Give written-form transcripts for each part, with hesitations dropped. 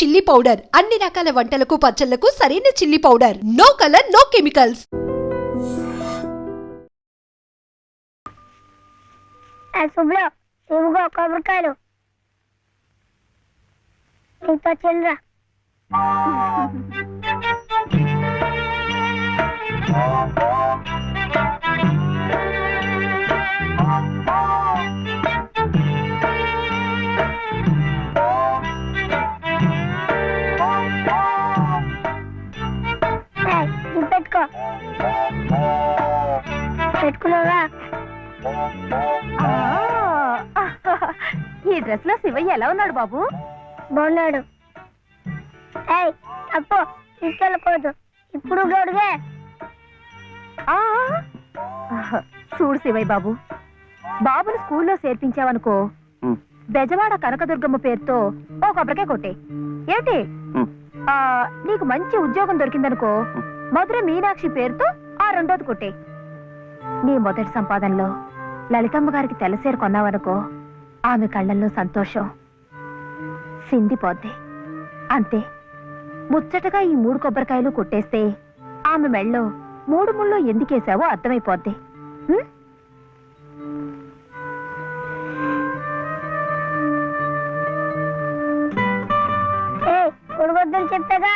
Chilli powder అన్ని రకాల వంటలకు పచ్చళ్లకు సరైన chilli powder. No colour no chemicals. కొబ్బరికాయలు నీతో చెల్లరా. పెట్టుకో పెట్టుకున్నావా? ఈ డ్రెస్ లో శివయ్య ఎలా ఉన్నాడు బాబు? బాగున్నాడు. అప్పు తీసుకెళ్ళకూడదు, ఇప్పుడు గడుగే. చూడు శివయ్య బాబు, బాబుని స్కూల్లో చేర్పించావనుకో, బెజవాడ కనకదుర్గమ్మ పేరుతో ఓ కొబ్బరికాయ కొట్టే. ఏమిటి నీకు మంచి ఉద్యోగం దొరికిందనుకో, మధుర మీనాక్షి పేరుతో ఆ రెండోది కొట్టే. నీ మొదటి సంపాదనలో లలితమ్మ గారికి తెల్లసేరు కొన్నావనుకో, ఆమె కళ్ళల్లో సంతోషం సిందిపోద్ది. అంతే, ముచ్చటగా ఈ 3 కొబ్బరికాయలు కొట్టేస్తే ఆమె మెళ్ళో 3 ముళ్ళు ఎందుకేసావో అర్థమైపోద్ది. కొడవద్దని చెప్పాగా.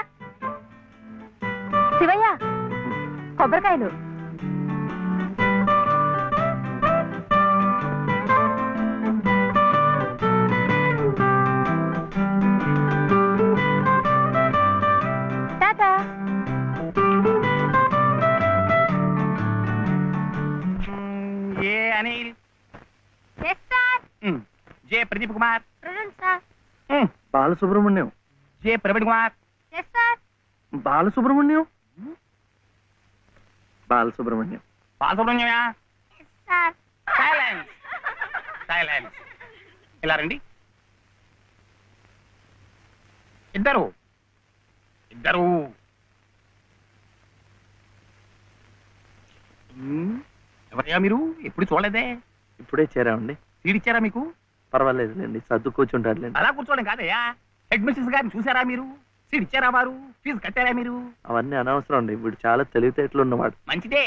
శివయ్య, కొబ్బరికాయలు. Anil yes sir J Pradeep Kumar present sir Balasubramaniam J Praveen Kumar yes sir Balasubramaniam Balasubramaniam Balasubramaniam yes sir silence silence ఇలా రండి. ఇద్దరు ఇద్దరు ఎవరయ్యా మీరు? ఎప్పుడు చూడలేదే. ఇప్పుడే చేరామండి. సీడిచ్చారా మీకు? పర్వాలేదులేండి, సర్దు కూర్చుంటారులేండి. అలా కూర్చోవడం కాదయ్యా, హెడ్ మిస్సెస్ గారిని చూసారా మీరు? సీడిచ్చారా వారు? ఫీజు కట్టారా మీరు? అవన్నీ అనవసరం అండి, వీడు చాలా తెలివితేటలు ఉన్నవాడు. మంచిదే,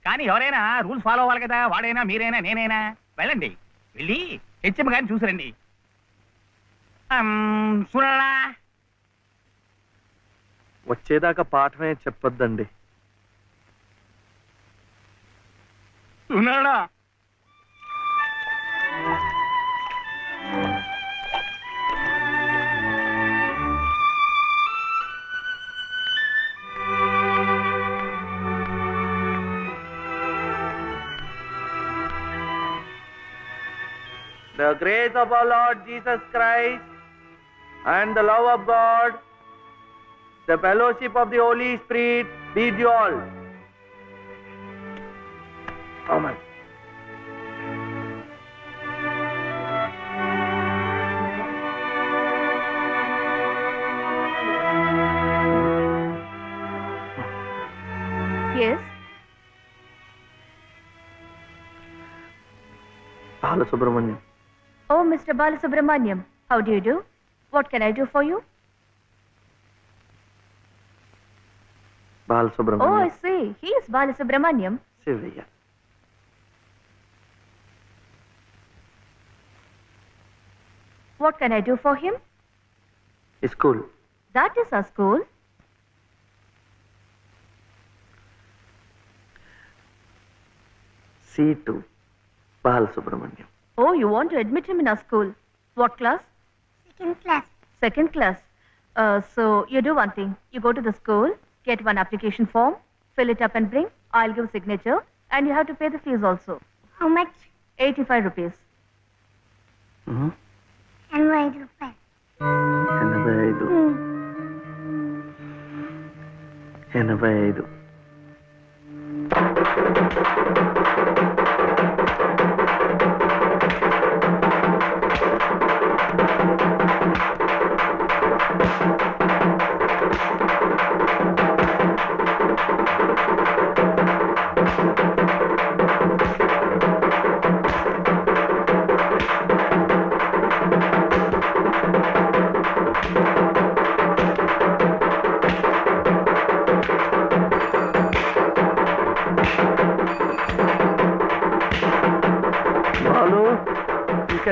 కానీ ఎవరైనా రూల్స్ ఫాలో అవ్వాలి కదా. వాడైనా మీరైనా నేనైనా. వెళ్ళండి, వెళ్ళి హెచ్ఎం గారిని చూసిరండి. చూడరా, వచ్చేదాకా పాఠమే చెప్పొద్దండి. చూడరా. The grace of our Lord Jesus Christ and the love of God, the fellowship of the Holy Spirit be with you all. Amen. Yes. Balasubramaniam. Oh, Mr. Balasubramaniam, how do you do? What can I do for you? Balasubramaniam. Oh, I see. He is Balasubramaniam. Sivaya. What can I do for him? School. That is our school. C2. Balasubramaniam. Oh, you want to admit him in our school. What class? second class. Second class. So you do one thing. You go to the school, get one application form, fill it up and bring. I'll give signature, and you have to pay the fees also. How much? 85 rupees. Mm-hmm. And 5 rupees. 85.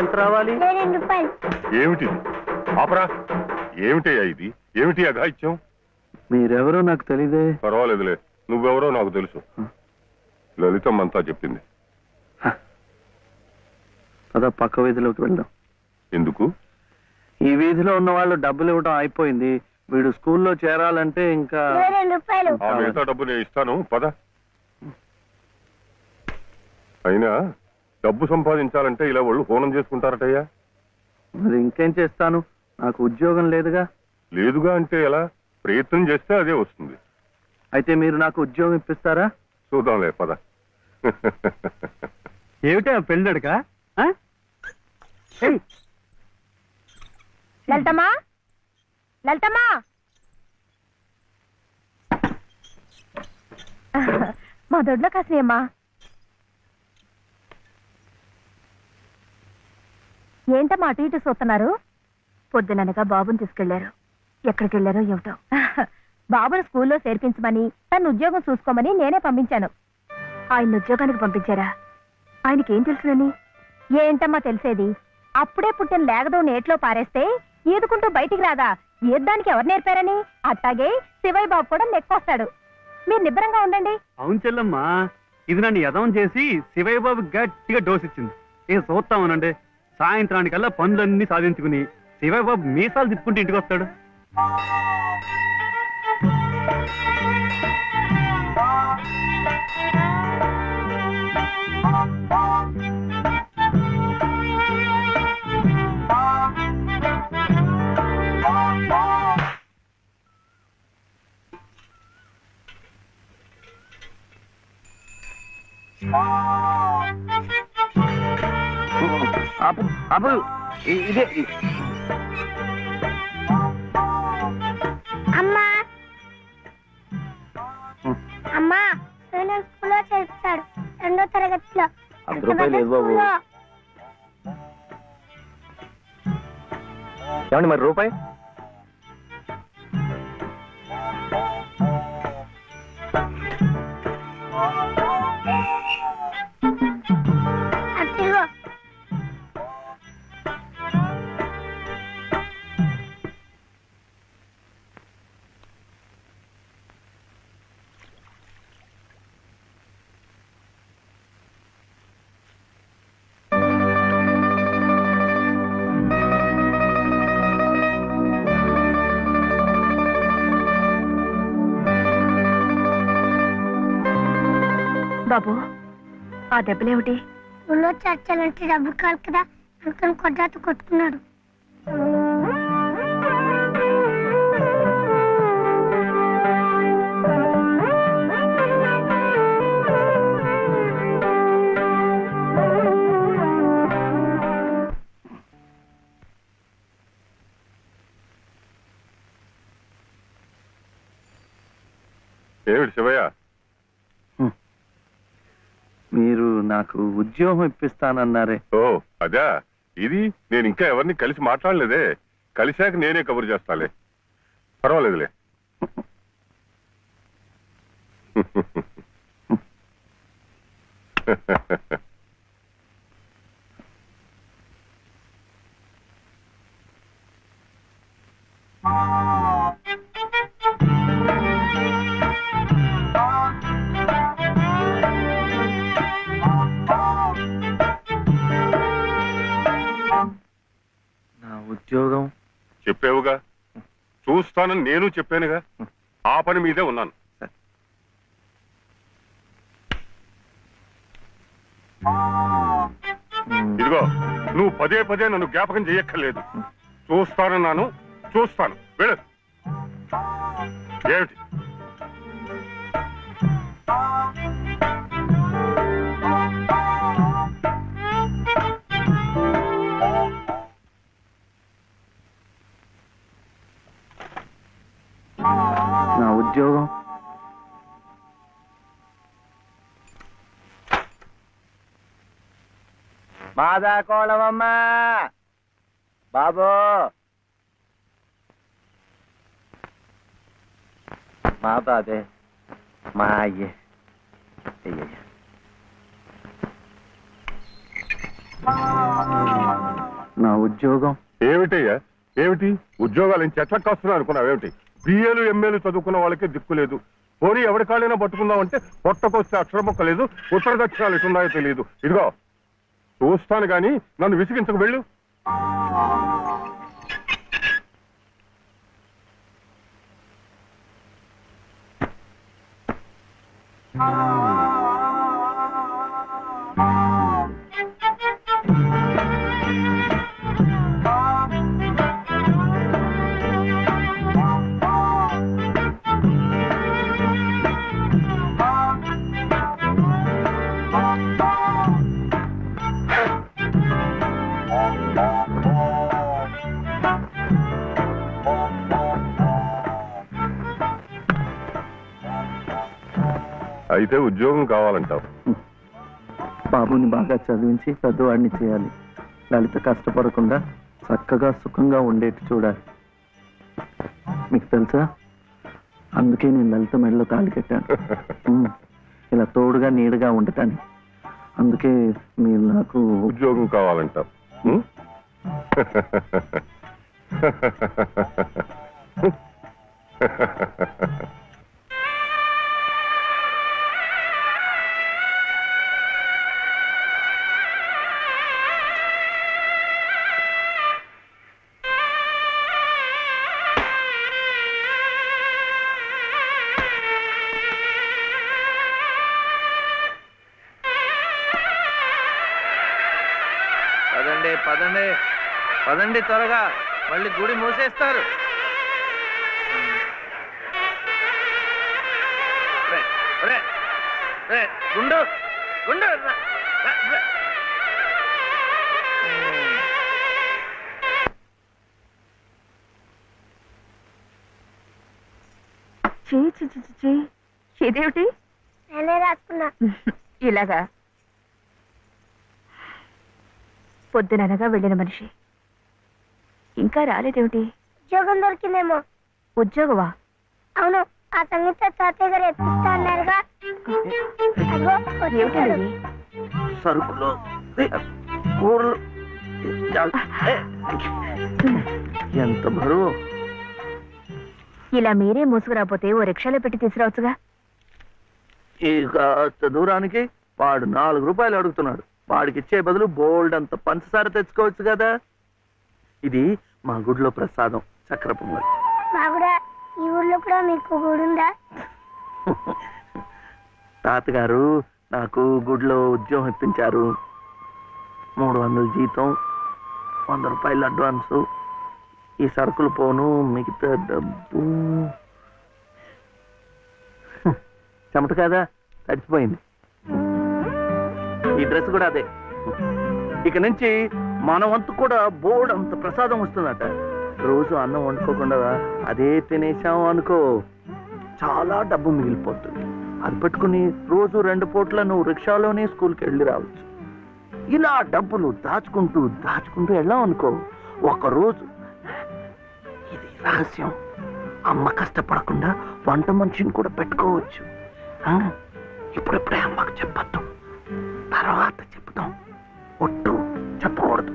ఎంత రావాలి? 2 రూపాయలు. ఏమిటిది? ఆపరా. ఏమిటయ్యా ఇది? ఏమిటి అఘాయిత్యం? మీరెవరో నాకు తెలీదే. పర్వాలేదులే, నువ్వెవరో నాకు తెలుసు. లలితమ్మంతా చెప్పింది. పద పక్క వీధిలోకి వెళ్దాం. ఎందుకు? ఈ వీధిలో ఉన్న వాళ్ళు డబ్బులు ఇవ్వడం అయిపోయింది. వీడు స్కూల్లో చేరాలంటే ఇంకా 2 రూపాయలు. ఆ మిగతా డబ్బు నేను ఇస్తాను, పద. అయినా డబ్బు సంపాదించాలంటే ఇలా వాళ్ళు హోనం చేసుకుంటారటయ్యా. మరి ఇంకేం చేస్తాను, నాకు ఉద్యోగం లేదుగా. లేదుగా అంటే ఎలా? ప్రయత్నం చేస్తే అదే వస్తుంది. అయితే మీరు నాకు ఉద్యోగం ఇప్పిస్తారా? చూద్దాంలే, పద. ఏమిటా పెళ్ళడుక? లలితమ్మా, లలితమ్మా, మా దొడ్లో కాసినమ్మా. ఏంటమ్మా అటు ఇటు చూస్తున్నారు? పొద్దుననగా బాబుని తీసుకెళ్లారు. ఎక్కడికి వెళ్ళారో ఏమిటో. బాబుని స్కూల్లో చేర్పించమని, తన ఉద్యోగం చూసుకోమని నేనే పంపించాను. ఆయన ఉద్యోగానికి పంపించారా? ఆయనకేం తెలుసునని? ఏంటమ్మా తెలిసేది? అప్పుడే పుట్టిన లేగదో నేట్లో పారేస్తే ఈదుకుంటూ బయటికి రాదా? ఈద్దానికి ఎవరు నేర్పారని? అట్టాగే శివయ్య బాబు కూడా నెక్కొస్తాడు. మీరు నిబ్బరంగా ఉండండి. అవును చెల్లమ్మా, ఇది నన్ను యదవం చేసి శివయ్య బాబు గట్టిగా డోస్ ఇచ్చింది. చూస్తామనండి, సాయంత్రానికల్లా పనులన్నీ సాధించుకుని శివయ్య బాబు మీసాలు తిప్పుకుంటూ ఇంటికి వస్తాడు. ఆపు ఆపు, ఇదే. అమ్మా అమ్మా, నేను స్కూల్లో చేర్చాడు 2వ తరగతిలో. 10 రూపాయలు లేదు బాబు. ఏమండి మరి రూపాయి? అదిగో. బాబు, ఆ దెబ్బలేమిటి? స్కూల్లో చేర్చాలంటే డబ్బు కాదు కదా, అందుకని కొట్టాత కొట్టుకున్నాడు. ఏమిటి శివయ్య? మీరు నాకు ఉద్యోగం ఇప్పిస్తానన్నారే. ఓ అదా, ఇది నేను ఇంకా ఎవరిని కలిసి మాట్లాడలేదే. కలిశాక నేనే కబురు చేస్తాలే, పర్వాలేదులే. నా ఉద్యోగం చెప్పావుగా, చూస్తానని నేను చెప్పానుగా. ఆ పని మీదే ఉన్నాను. ఇదిగో, నువ్వు పదే పదే నన్ను జ్ఞాపకం చేయక్కర్లేదు. చూస్తానన్నాను, చూస్తాను. వెళ్ళు. ఏమిటి? నా ఉద్యోగం మాదా కోళమమ్మా బాబు, మా బాబే, మా అయ్యే. అయ్యయ్య. ఉద్యోగం ఏమిటయ్యా ఏమిటి ఉద్యోగాలు చెట్లకు వస్తున్నా అనుకున్నావు ఏమిటి బిఏలు ఎంఏలు చదువుకున్న వాళ్ళకే దిక్కు లేదు పోనీ ఎవరి కాళ్ళైనా పట్టుకుందామంటే పొట్టకొస్తే అక్షరం మొక్క లేదు ఉత్తర దక్షిణాలు ఎటున్నాయో తెలియదు ఇదిగో చూస్తాను గాని నన్ను విసిగించకు వెళ్ళు అయితే ఉద్యోగం కావాలంటావు బాబుని బాగా చదివించి పెద్దవాడిని చేయాలి లలిత కష్టపడకుండా చక్కగా సుఖంగా ఉండేట్టు చూడాలి మీకు తెలుసా అందుకే నేను లలిత మెడలో తాళి కట్టాను ఇలా తోడుగా నీడగా ఉండటాన్ని అందుకే మీరు నాకు ఉద్యోగం కావాలంటావు పదండి పదండి పదండి త్వరగా మళ్ళీ గుడి మూసేస్తారు గుండు గుండు ఇదేమిటి నేనే రాసుకున్నా. ఇలాగా పొద్దుననగా వెళ్ళిన మనిషి ఇంకా రాలేదేమిటి? ఉద్యోగం దొరికిందేమో. ఉద్యోగమా? అవును, ఆ సంగీత తాతయ్య గారు ఎప్పిస్తా అన్నారుగా. అదిగో వచ్చేసాడు. ఏమిటది? సరుకులు కూరలు ఎంత బరువు. ఇలా మీరే మోసుకురాపోతే ఓ రిక్షాలో పెట్టి తీసుకురావచ్చుగా. ఈ కాస్త దూరానికి వాడు 4 రూపాయలు అడుగుతున్నాడు. వాడికి ఇచ్చే బదులు బోల్డ్ అంత పంచదార తెచ్చుకోవచ్చు కదా. ఇది మా గుడిలో ప్రసాదం చక్కెర పొంగల్. మా కూడా ఈ ఊర్లో కూడా మీకు గుడి ఉందా? తాతగారు నాకు గుడిలో ఉద్యోగం ఇప్పించారు. 300 జీతం, 100 రూపాయలు అడ్వాన్సు. ఈ సరుకులు పోను, మిగతా డబ్బు చెమట కదా తడిచిపోయింది. ఈ డ్రెస్ కూడా అదే. ఇక నుంచి మన వంతు కూడా బోర్డు అంత ప్రసాదం వస్తుందట. రోజు అన్నం వండుకోకుండా అదే తినేసాం అనుకో, చాలా డబ్బు మిగిలిపోతుంది. అది పెట్టుకుని రోజు 2 పూట్ల నువ్వు రిక్షాలోనే స్కూల్కి వెళ్ళి రావచ్చు. ఇలా డబ్బులు దాచుకుంటూ దాచుకుంటూ వెళ్ళాం అనుకో, ఒకరోజు ఇది రహస్యం, అమ్మ కష్టపడకుండా వంట మనిషిని కూడా పెట్టుకోవచ్చు. ఇప్పుడిప్పుడే అమ్మకు చెప్పద్దు, తర్వాత చెప్తాం. ఒట్టు చెప్పకూడదు.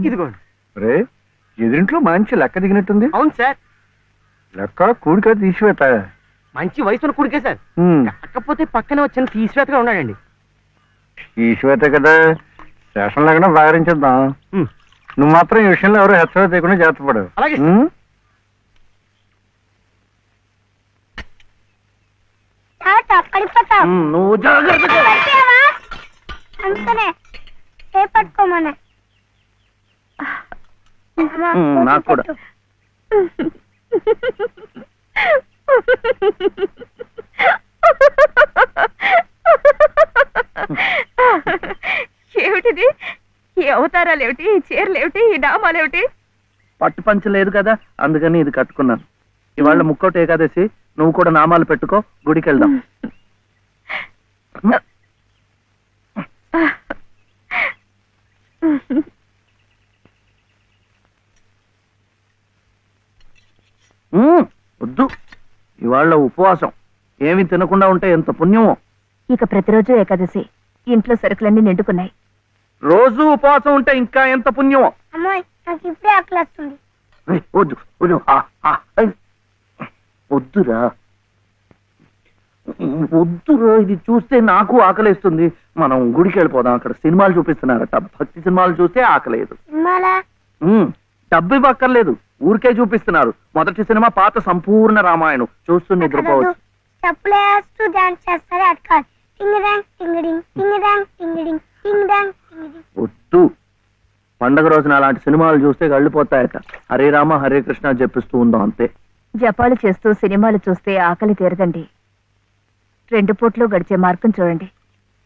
ఇదిగోండి రే, ఎదురింట్లో మంచి లెక్క దిగినట్టుంది. అవును సార్, లెక్క కూడిక తీసివేత. మంచి వయసున్న కుడికే సార్. కాకపోతే పక్కనే వచ్చిన తీసివేతగా ఉన్నాడండి. తీసివేత కదా, శేషం లేకుండా వ్యవహరించేద్దాం. నువ్వు మాత్రం ఈ విషయంలో ఎవరు హెచ్చరిక చేయకుండా జాగ్రత్త పడు. అలాగే. పడిపోతావు. నువ్వు జాగ్రత్తగా. పడిపోయావా? అందుకనే పట్టుకోమనే. నాకు కూడా. ఏమిటిది? ఈ అవతారాలు ఏమిటి, ఈ చీరలు ఏమిటి, ఈ నామాలు ఏమిటి? పట్టు పంచ లేదు కదా, అందుకని ఇది కట్టుకున్నాను. ఇవాళ ముక్కోటి ఏకాదశి, నువ్వు కూడా నామాలు పెట్టుకో, గుడికి వెళ్దాం. వద్దు, ఇవాళ ఉపవాసం. ఏమి తినకుండా ఉంటే ఎంత పుణ్యమో. ఇక ప్రతిరోజు ఏకాదశి, ఇంట్లో సరుకులన్నీ నిండుకున్నాయి. రోజు ఉపవాసం ఉంటే ఇంకా ఎంత పుణ్యమో. అమ్మాయి నాకు ఇప్పుడే ఆకలి వస్తుంది. ఏయ్, వద్దు వద్దు, ఏయ్, వద్దురా వద్దురా, ఇది చూస్తే నాకు ఆకలేస్తుంది. మనం గుడికి వెళ్ళిపోదాం, అక్కడ సినిమాలు చూపిస్తున్నారట. భక్తి సినిమాలు చూస్తే ఆకలేదు. సినిమాలా? డబ్బు ఇవ్వక్కర్లేదు, ఊరికే చూపిస్తున్నారు. మొదటి సినిమా పాత సంపూర్ణ రామాయణం, చూస్తూ నిద్రపోవచ్చు. చెప్పులు వేస్తూ డాన్స్ చేస్తారు, అటు కాదు. టింగ్ డాంగ్ టింగిడింగ్, టింగ్ డాంగ్ టింగిడింగ్, టింగ్ డాంగ్ టింగిడింగ్. వద్దు, పండగ రోజున అలాంటి సినిమాలు చూస్తే గళ్ళిపోతాయట. హరే రామ హరే కృష్ణ చెప్పిస్తూ ఉందాం అంతే. జపాలు చేస్తూ సినిమాలు చూస్తే ఆకలి తీరదండి. 2 పూట్లు గడిచే మార్గం చూడండి.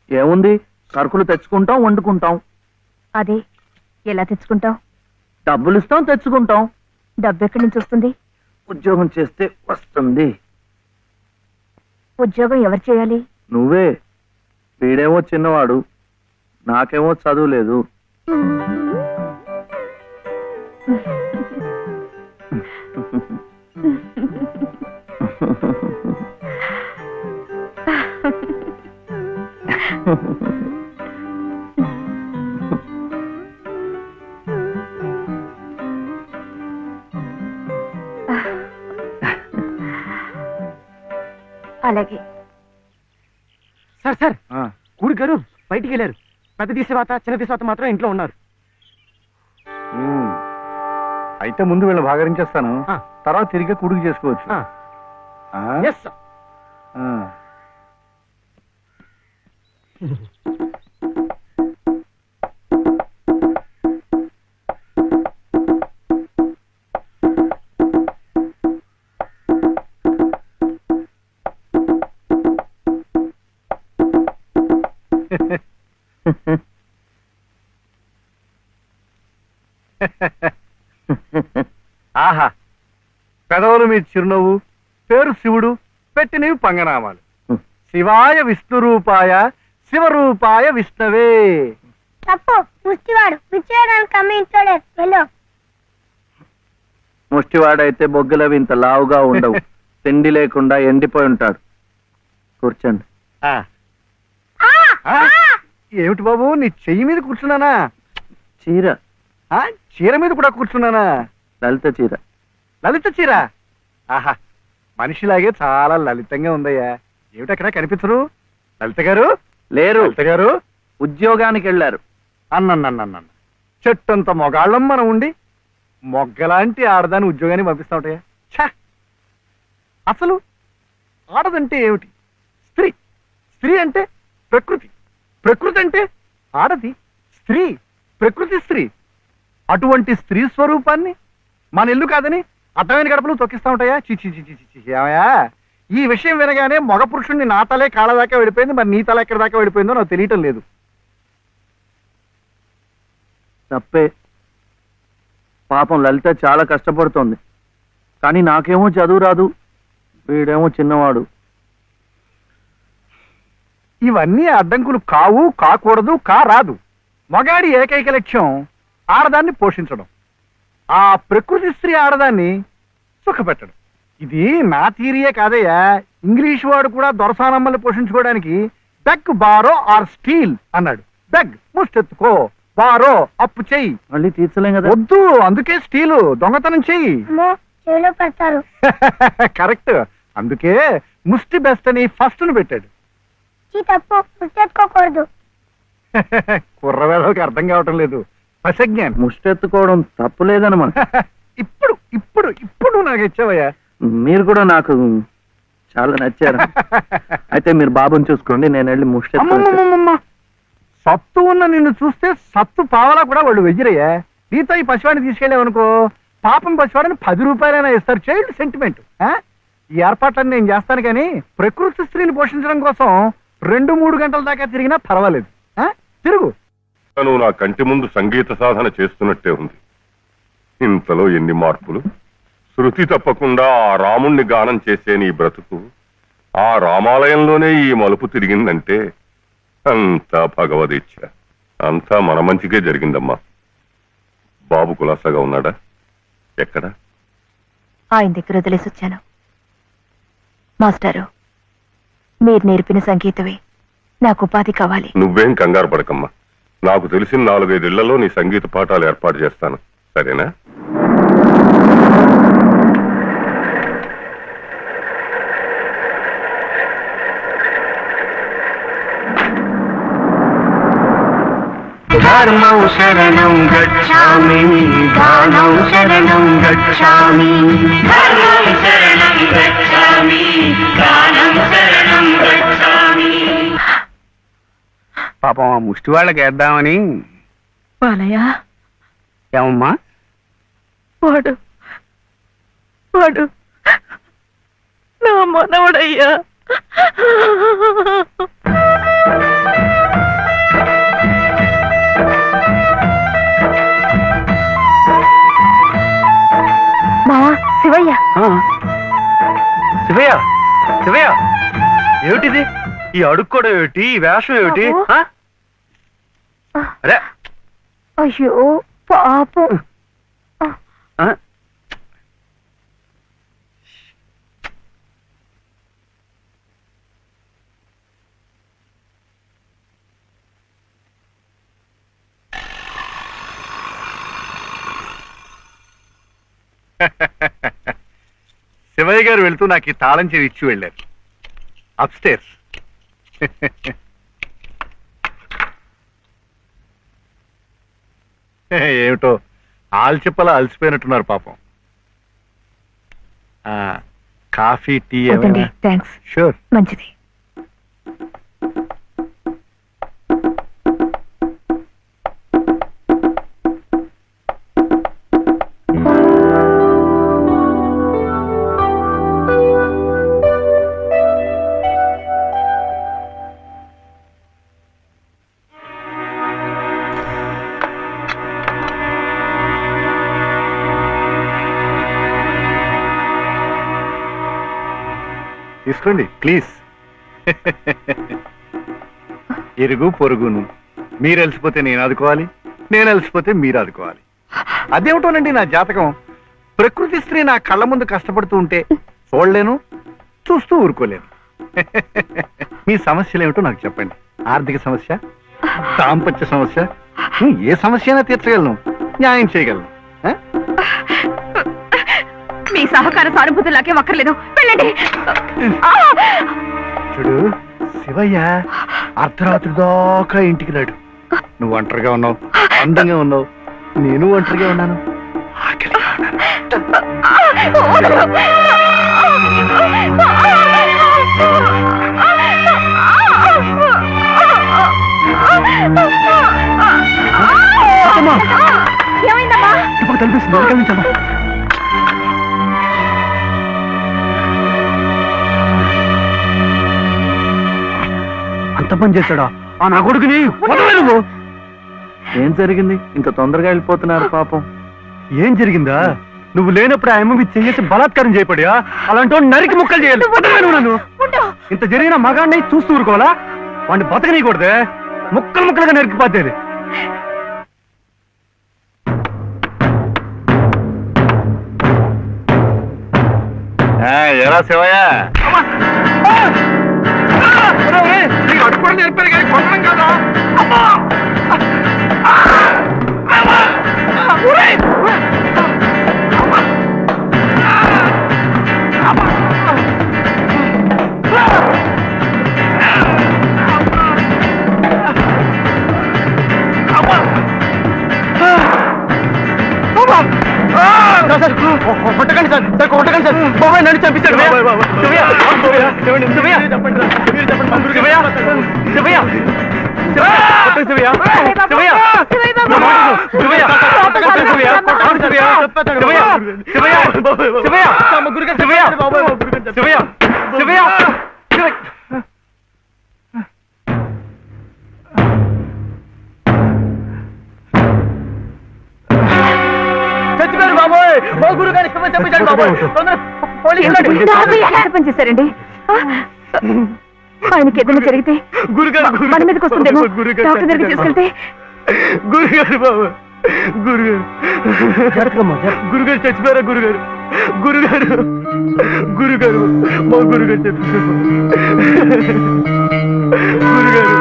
ఏముంది, సరుకులు తెచ్చుకుంటాం, వండుకుంటాం. అదే, ఎలా తెచ్చుకుంటాం? డబ్బులు ఇస్తాం, తెచ్చుకుంటాం. డబ్బు ఎక్కడి నుంచి వస్తుంది? ఉద్యోగం చేస్తే వస్తుంది. ఉద్యోగం ఎవరు చేయాలి? నువ్వే. వీడేమో చిన్నవాడు, నాకేమో చదువు లేదు. అలాగే. సార్ సార్, కూడి గారు బయటికి వెళ్ళారు. పెద్ద తీసేవాత చిన్న తీసేవాత మాత్రం ఇంట్లో ఉన్నారు. అయితే ముందు వీళ్ళని భాగరించేస్తాను, తర్వాత తిరిగి కుడుకు చేసుకోవచ్చు. Yes sir. ఆహా, పెదవులు మీ చిరునవ్వు, పేరు శివుడు, పెట్టినవి పంగనామాలు. శివాయ విష్ణురూపాయ శివరూపాయ విష్ణవే. తప్పు, ముష్టివాడు పిచ్చేయడానికి అమ్మ ఇంట్లోడే వెళ్ళు. ముష్టివాడైతే బొగ్గలవి ఇంత లావుగా ఉండవు. తిండి లేకుండా ఎండిపోయి ఉంటాడు. కూర్చోండి. ఏమిటి బాబు, నీ చెయ్యి మీద కూర్చున్నానా? చీర. చీర మీద కూడా కూర్చున్నానా? లలిత చీర. లలిత చీర? ఆహా, మనిషిలాగే చాలా లలితంగా ఉందయ్యా. ఏమిటక్కడ కనిపించరు? లలిత గారు లేరు. లలిత గారు ఉద్యోగానికి వెళ్ళారు. అన్నన్నన్న చెట్టంత మొగాళ్ళం మనం ఉండి మొగ్గలాంటి ఆడదాన్ని ఉద్యోగాన్ని పంపిస్తావుటయ్యా. ఛా, అసలు ఆడదంటే ఏమిటి? స్త్రీ. స్త్రీ అంటే ప్రకృతి. ప్రకృతి అంటే ఆడది. స్త్రీ, ప్రకృతి స్త్రీ. అటువంటి స్త్రీ స్వరూపాన్ని మన ఇల్లు కాదని అర్థమైన గడపలు తొక్కిస్తా ఉంటాయా? చిచి చిచి చిచి. ఏమయ్యా, ఈ విషయం వినగానే మగ పురుషుణ్ణి నా తలే కాళ్ళ దాకా వెళ్ళిపోయింది, మరి నీ తల ఎక్కడి దాకా వెళ్ళిపోయిందో నాకు తెలియటం లేదు. తప్పే. పాపం లలిత చాలా కష్టపడుతోంది. కానీ నాకేమో చదువు రాదు, వీడేమో చిన్నవాడు. ఇవన్నీ అడ్డంకులు కావు, కాకూడదు, కారాదు. మగాడి ఏకైక లక్ష్యం ఆడదాన్ని పోషించడం, ఆ ప్రకృతి స్త్రీ ఆడదాన్ని సుఖపెట్టడం. ఇది నా థీరియే కాదయ్యా. ఇంగ్లీష్ వాడు కూడా దొరసానమ్మల్ని పోషించుకోవడానికి బెగ్ బారో ఆర్ స్టీల్ అన్నాడు. బెగ్ ముష్టెత్తుకో, బారో అప్పు చెయ్యి. మళ్ళీ తీర్చలేం కదా. వద్దు, అందుకే స్టీలు దొంగతనం చెయ్యి. అమ్మో, చెవిలో పెడతారు. కరెక్ట్, అందుకే ముష్టి బెస్ట్ అని ఫస్ట్ ను పెట్టాడు. తప్పు, ముష్టెత్తుకోకూడదు. కుర్రవేదకి అర్థం కావటం లేదు. పసజ్ఞానం. ముష్టెత్తుకోవడం తప్పులేదనమాట. ఇప్పుడు ఇప్పుడు ఇప్పుడు నాకు ఇచ్చావయ్యా. మీరు కూడా నాకు చాలా నచ్చారు. అయితే మీరు బాబుని చూసుకోండి, నేను వెళ్ళి ముష్టెత్తు. అమ్మమ్మమ్మమ్మ, సత్తు ఉన్న నిన్ను చూస్తే సత్తు పావలా కూడా వాళ్ళు వెయ్యరయ్యా. నీతో ఈ పసివాడిని తీసుకెళ్ళావనుకో, పాపం పసివాడిని 10 రూపాయలైనా ఇస్తారు. Child sentiment. ఈ ఏర్పాట్లన్నీ నేను చేస్తాను, కానీ ప్రకృతి స్త్రీని పోషించడం కోసం 2-3 గంటల దాకా తిరిగినా పర్వాలేదు. తిరుగు. నువ్వు నా కంటి ముందు సంగీత సాధన చేస్తున్నట్టే ఉంది. ఇంతలో ఎన్ని మార్పులు. శృతి తప్పకుండా ఆ రాముణ్ణి గానం చేసే నీ బ్రతుకు ఆ రామాలయంలోనే ఈ మలుపు తిరిగిందంటే అంతా భగవదీచ్ఛ. అంతా మన మంచికే జరిగిందమ్మా. బాబు కులాసాగా ఉన్నాడా? ఎక్కడ? ఆయన దగ్గర వదిలేసి వచ్చాను. మాస్టారు, మీరు నేర్పిన సంగీతమే నాకు ఉపాధి కావాలి. నువ్వేం కంగారు పడకమ్మా. నాకు తెలిసిన 4-5 ఇళ్లలో నీ సంగీత పాఠాలు ఏర్పాటు చేస్తాను, సరేనా? ధర్మం శరణం గచ్ఛామి, దానం శరణం గచ్ఛామి, ధర్మం శరణం గచ్ఛామి, దానం శరణం గచ్ఛామి. పాపం ఆ ముష్టి వాళ్ళకి వేద్దామని. బాలయ్య, ఏమమ్మా? వాడు నా మనవడయ్యా. మావా, శివయ్య. శివయ్య, శివయ్య, ఏమిటిది? ఈ అడుక్కోవడం ఏమిటి? ఈ వేషం ఏమిటి? అరే, అయ్యో పాపం. శివయ్య గారు వెళ్తూ నాకు ఈ తాళం చెవి ఇచ్చి వెళ్ళారు. అప్స్టేర్స్. ఏమిటో ఆల్చిప్పలా అలసిపోయినట్టున్నారు పాపం. కాఫీ, టీ ఏమైనా? థ్యాంక్స్. షూర్. మంచిది. తీసుకోండి ప్లీజ్. ఇరుగు పొరుగును. మీరు అలసిపోతే నేను ఆదుకోవాలి, నేను అలసిపోతే మీరు ఆదుకోవాలి. అదేమిటోనండి నా జాతకం. ప్రకృతి స్త్రీ నా కళ్ళ ముందు కష్టపడుతూ ఉంటే చూడలేను, చూస్తూ ఊరుకోలేను. మీ సమస్యలు ఏమిటో నాకు చెప్పండి. ఆర్థిక సమస్య, దాంపత్య సమస్య, ఏ సమస్య అయినా తీర్చగలను, న్యాయం చేయగలను. మీ సహకార సానుభూతి నాకేం అక్కర్లేదు. వెళ్ళండి. చూడు శివయ్య అర్ధరాత్రి దాకా ఇంటికి రాడు. నువ్వు ఒంటరిగా ఉన్నావు, అందంగా ఉన్నావు, నేను ఒంటరిగా ఉన్నాను, ఆకలిగా ఉన్నాను. ఏమైందమ్మా? ఇప్పుడు కనిపిస్తుంది, కనిపించమ్మా. అంత పని చేశాడా ఆ నా కొడుకుని? నువ్వు ఏం జరిగింది? ఇంత తొందరగా వెళ్ళిపోతున్నారు పాపం. ఏం జరిగిందా? నువ్వు లేనప్పుడు ఆ అమ్మ మీద చేసి బలాత్కారం చేయబడియా? అలాంటి నరికి ముక్కలు చేయాలి. నన్ను ఇంత జరిగిన మగాడిని చూస్తూ ఊరుకోవాలా? వాడిని బతకనీయకూడదే, ముక్కలు ముక్కలుగా నరికిపోతేది. ఎలా శివయ్య? అడుగుని నేర్పారు కానీ కొట్టడం కదా. కొట్టకండి సార్, కొట్టకండి సార్. బాబాయ్ నన్ను చంపించాడు. మా గురుగారు క్షమ చెప్పించండి బాబోయ్. తొందరగా పోలీసులు రండి. ఎంత పని చేశారండి ఆ? ఆయనకి ఏదైనా జరిగితే మన మీదకి వస్తుందేమో. డాక్టర్ దగ్గరికి తీసుకెళ్తే గురుగారు బాబు, గురుగారు గురుగారు చచ్చిపోయారా? గురుగారు గురుగారు గురుగారు మా గురుగారు చచ్చిపోయారు. గురుగారు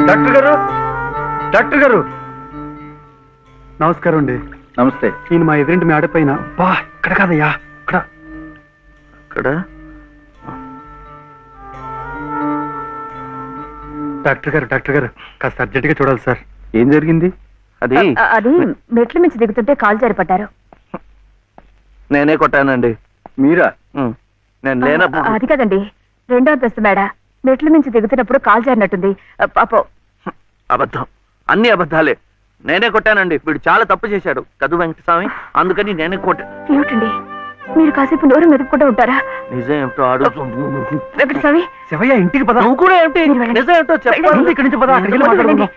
డాక్టర్ గారు, డాక్టర్ గారు నమస్కారం అండి. నమస్తే. ఈయన మా ఎదురింటి మేడ పైన. బా ఇక్కడ కాదయ్యా, ఇక్కడ ఇక్కడ డాక్టర్ గారు కాస్త అర్జెంట్ గా చూడాలి సార్. ఏం జరిగింది? అది అది మెట్ల మించి దిగుతుంటే కాలు జారిపడ్డారు. నేనే కొట్టానండి. మీరా? నేను లేనప్పుడు. అది కదండి, 2వ అంతస్తు మేడ. మెట్ల మించి దిగుతున్నప్పుడు కాలు జారినట్టుంది. పాపం. అబద్ధం, అన్ని అబద్ధాలే. నేనే కొట్టానండి. వీడు చాలా తప్పు చేశాడు కదు వెంకటస్వామి, అందుకని నేనే కొట్టా. ఏమిటండి మీరు కాసేపు నోరు మెదుపుకుంటూ ఉంటారా? నిజం ఏమిటో అడుగుతుంది. వెంకటస్వామి, శివయ్య ఇంటికి పద. నువ్వు కూడా ఏమిటి నిజం ఏమిటో చెప్పాలి. ముందు ఇక్కడి నుంచి పద, అక్కడికి వెళ్ళి మాట్లాడుకుందాం.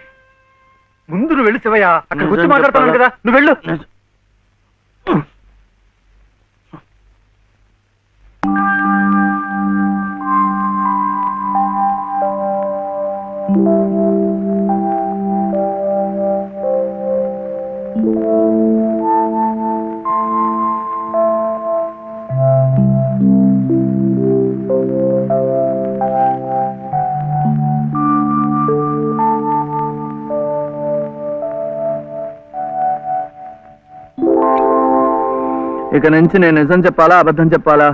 ముందు నువ్వు వెళ్ళు శివయ్య, అక్కడికి వచ్చి మాట్లాడుతున్నాను కదా, నువ్వు వెళ్ళు. ఇక నుంచి నేను నిజం చెప్పాలా అబద్ధం చెప్పాలా?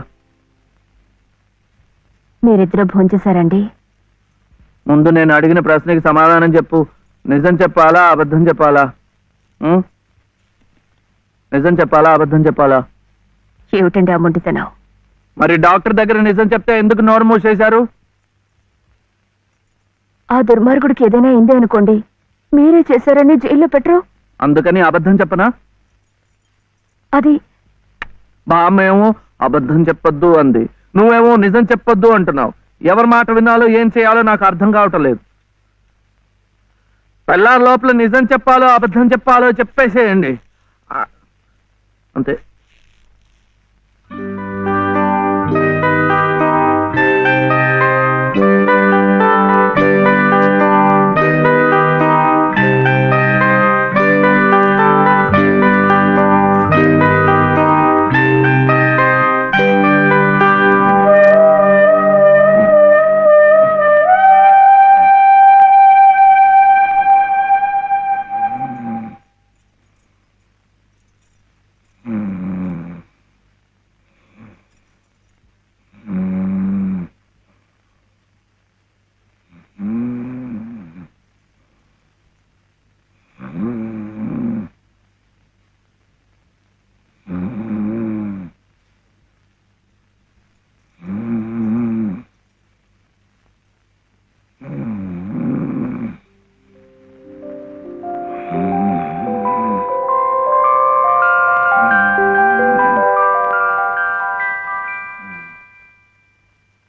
మీరిద్దరూ భోంచేశారండి? ముందు నేను అడిగిన ప్రశ్నకి సమాధానం చెప్పు. నిజం చెప్పాలా అబద్ధం చెప్పాలా? నిజం చెప్పాలా అబద్ధం చెప్పాలా? ఏమిటండి ఆ మొండితనం? మరి డాక్టర్ దగ్గర నిజం చెప్తే ఎందుకు నోరు మూసేశారు? ఆ దుర్మార్గుడికి ఏదైనా అయిందే అనుకోండి, మీరే చేశారని జైల్లో పెట్టరు. అందుకని అబద్ధం చెప్పనా? అది బామ్మేమో అబద్ధం చెప్పొద్దు అంది, నువ్వేమో నిజం చెప్పొద్దు అంటున్నావు. ఎవరి మాట వినాలో ఏం చేయాలో నాకు అర్థం కావటం లేదు. పెళ్ళారి లోపల నిజం చెప్పాలో అబద్ధం చెప్పాలో చెప్పేసేయండి అంతే.